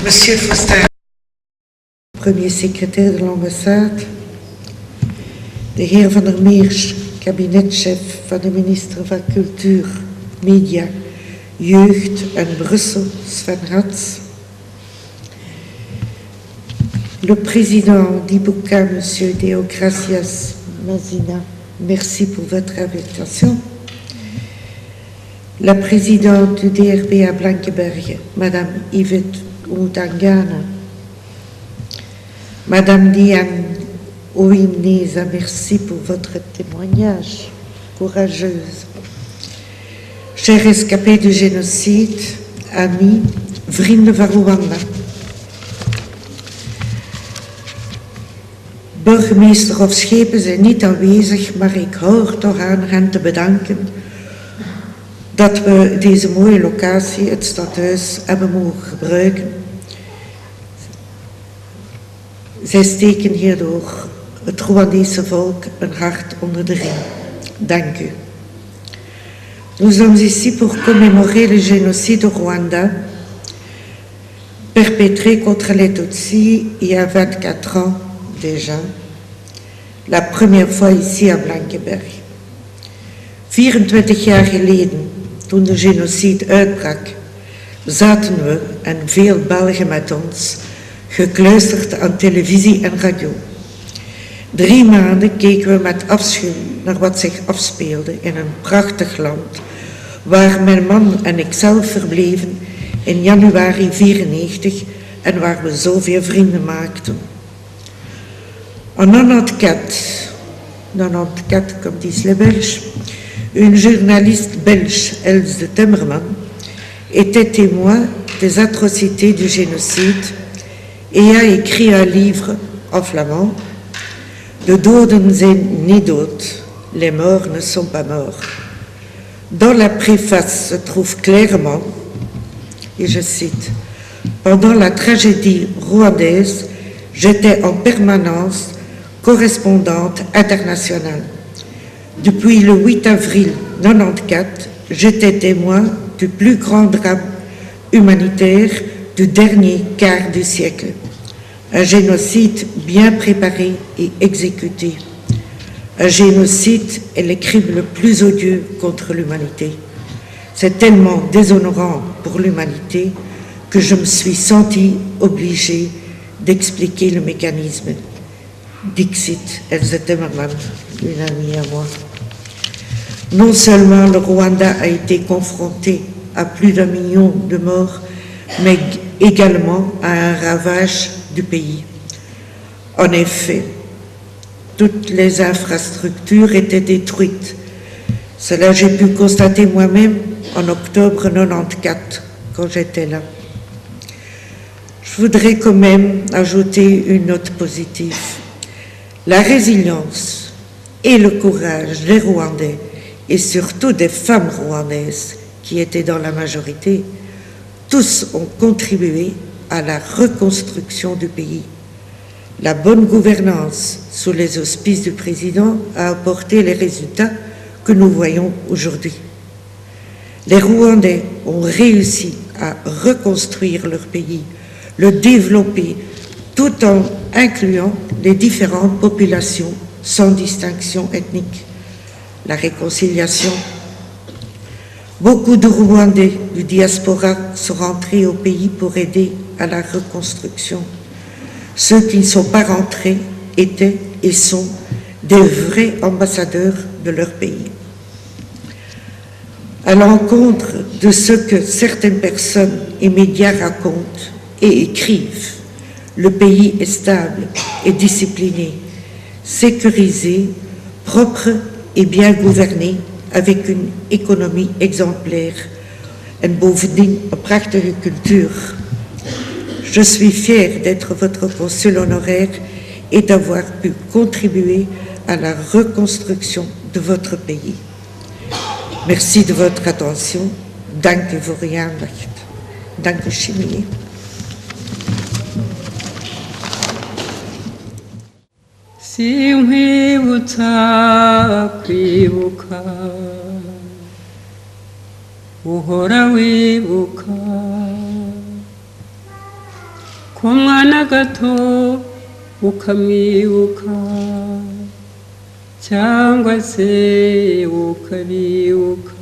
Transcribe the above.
Monsieur Foster, premier secrétaire de l'ambassade, de heer Van der Meers, kabinetchef van de minister van Cultuur, Media, Jeugd en Brussel, Sven Rats, le président d'Ibuka, monsieur Deogracias Mazina, merci pour votre invitation. La présidente du DRP à Blankenberg, madame Yvette Oudangana, madame Diane Ouimneza, merci pour votre témoignage courageuse. Chers rescapés du génocide, amis, vrienden van Rwanda. Burgemeester of schepen zijn niet aanwezig, maar ik hoor toch aan hen te bedanken dat we deze mooie locatie, het stadhuis, hebben mogen gebruiken. Zij steken hierdoor het Rwandese volk een hart onder de riem. Dank u. Nous sommes ici pour commémorer le génocide au Rwanda, perpétré contre les Tutsis il y a 24 ans déjà, la première fois ici à Blankenberg. 24 jaar geleden, toen de genocide uitbrak, zaten we, en veel Belgen met ons, gekluisterd aan televisie en radio. 3 maanden keken we met afschuw naar wat zich afspeelde in een prachtig land, waar mijn man en ik zelf verbleven in januari 1994 en waar we zoveel vrienden maakten. En 94, comme disent les Belges, une journaliste belge, Else de Timmerman, était témoin des atrocités du génocide et a écrit un livre en flamand, De doden zijn niet dood, les morts ne sont pas morts. Dans la préface se trouve clairement, et je cite, pendant la tragédie rwandaise, j'étais en permanence correspondante internationale. Depuis le 8 avril 1994, j'étais témoin du plus grand drame humanitaire du dernier quart du siècle. Un génocide bien préparé et exécuté. Un génocide est le crime le plus odieux contre l'humanité. C'est tellement déshonorant pour l'humanité que je me suis sentie obligée d'expliquer le mécanisme. Dixit Else Timmerman, une amie à moi. Non seulement le Rwanda a été confronté à plus d'1 million de morts, mais également à un ravage du pays. En effet, toutes les infrastructures étaient détruites. Cela, j'ai pu constater moi-même en octobre 1994, quand j'étais là. Je voudrais quand même ajouter une note positive. La résilience et le courage des Rwandais, et surtout des femmes rwandaises, qui étaient dans la majorité, tous ont contribué à la reconstruction du pays. La bonne gouvernance sous les auspices du président a apporté les résultats que nous voyons aujourd'hui. Les Rwandais ont réussi à reconstruire leur pays, le développer, tout en incluant les différentes populations sans distinction ethnique. La réconciliation. Beaucoup de Rwandais du diaspora sont rentrés au pays pour aider à la reconstruction. Ceux qui ne sont pas rentrés étaient et sont des vrais ambassadeurs de leur pays. À l'encontre de ce que certaines personnes et médias racontent et écrivent, le pays est stable et discipliné, sécurisé, propre et bien gouverné, avec une économie exemplaire en bovendien een prachtige cultuur. Je suis fière d'être votre consul honoraire et d'avoir pu contribuer à la reconstruction de votre pays. Merci de votre attention. Dank u voor uw aandacht. Dank u, Chimie. Sinkwibutsa kwibuka uhora wibuka ku mwana gato ukamwibuka cyangwa se ukabibuka